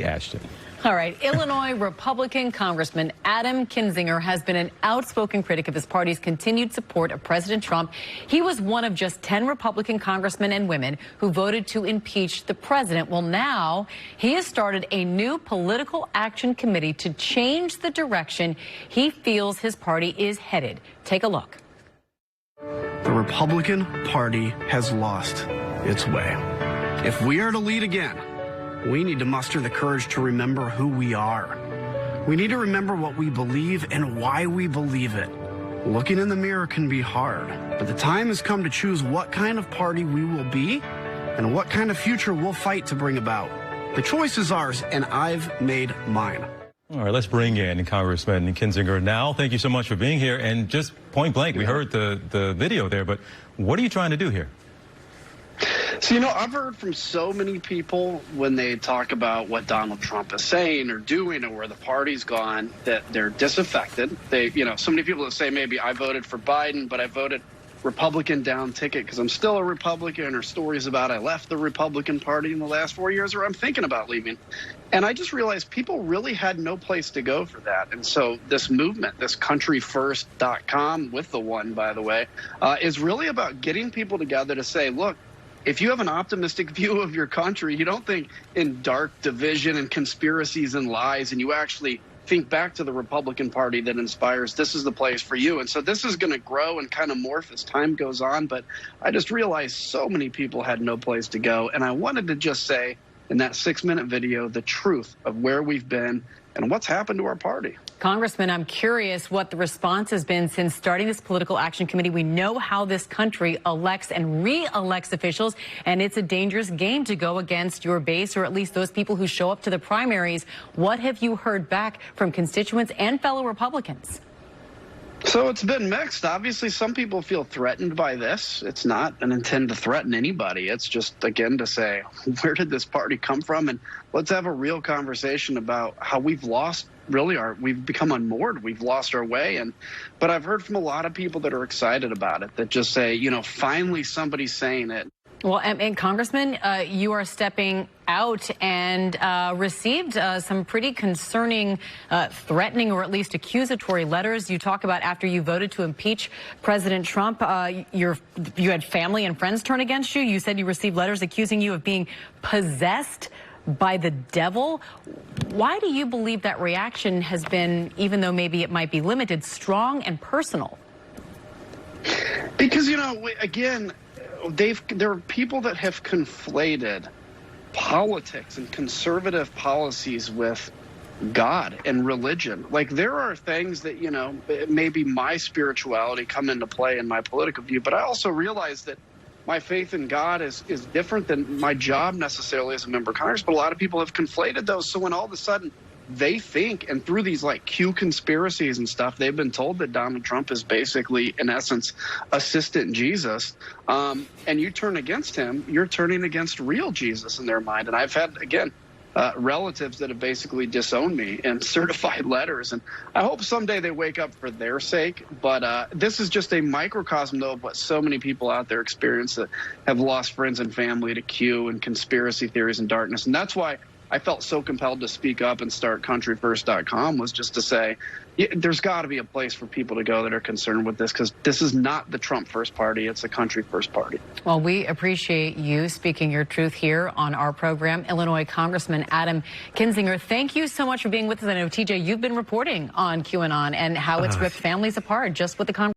Ashton. All right. Illinois Republican Congressman Adam Kinzinger has been an outspoken critic of his party's continued support of President Trump. He was one of just 10 Republican congressmen and women who voted to impeach the president. Well, now he has started a new political action committee to change the direction he feels his party is headed. Take a look. The Republican Party has lost its way. If we are to lead again, we need to muster the courage to remember who we are. We need to remember what we believe and why we believe it. Looking in the mirror can be hard, but the time has come to choose what kind of party we will be and what kind of future we'll fight to bring about. The choice is ours, and I've made mine. All right, let's bring in Congressman Kinzinger now. Thank you so much for being here. And just point blank, we heard the video there, but what are you trying to do here? So, I've heard from so many people when they talk about what Donald Trump is saying or doing or where the party's gone that they're disaffected. So many people that say maybe I voted for Biden, but I voted Republican down ticket because I'm still a Republican, or stories about I left the Republican Party in the last 4 years, or I'm thinking about leaving. And I just realized people really had no place to go for that. And so this movement, this countryfirst.com with the one, by the way, is really about getting people together to say, look, if you have an optimistic view of your country, you don't think in dark division and conspiracies and lies, and you actually think back to the Republican Party that inspires, this is the place for you. And so this is going to grow and kind of morph as time goes on. But I just realized so many people had no place to go. And I wanted to just say in that 6-minute video the truth of where we've been and what's happened to our party. Congressman, I'm curious what the response has been since starting this political action committee. We know how this country elects and re-elects officials, and it's a dangerous game to go against your base, or at least those people who show up to the primaries. What have you heard back from constituents and fellow Republicans? So it's been mixed. Obviously, some people feel threatened by this. It's not an intent to threaten anybody. It's just, again, to say, where did this party come from? And let's have a real conversation about how we've lost, we've become unmoored. We've lost our way. But I've heard from a lot of people that are excited about it, that just say, finally somebody's saying it. Well, and Congressman, you are stepping out and received some pretty concerning, threatening, or at least accusatory letters. You talk about after you voted to impeach President Trump, you had family and friends turn against you. You said you received letters accusing you of being possessed by the devil. Why do you believe that reaction has been, even though maybe it might be limited, strong and personal? Because, again, there are people that have conflated politics and conservative policies with God and religion. Like, there are things that, maybe my spirituality come into play in my political view, but I also realize that my faith in God is different than my job necessarily as a member of Congress. But a lot of people have conflated those. So when all of a sudden they think, and through these Q conspiracies and stuff, they've been told that Donald Trump is basically, in essence, assistant Jesus. And you turn against him, you're turning against real Jesus in their mind. And I've had, again, relatives that have basically disowned me in certified letters. And I hope someday they wake up for their sake. But this is just a microcosm, though, of what so many people out there experience that have lost friends and family to Q and conspiracy theories and darkness. And that's why I felt so compelled to speak up and start countryfirst.com, was just to say, there's got to be a place for people to go that are concerned with this, because this is not the Trump first party. It's a country first party. Well, we appreciate you speaking your truth here on our program. Illinois Congressman Adam Kinzinger, thank you so much for being with us. I know, TJ, you've been reporting on QAnon and how it's ripped families apart just with the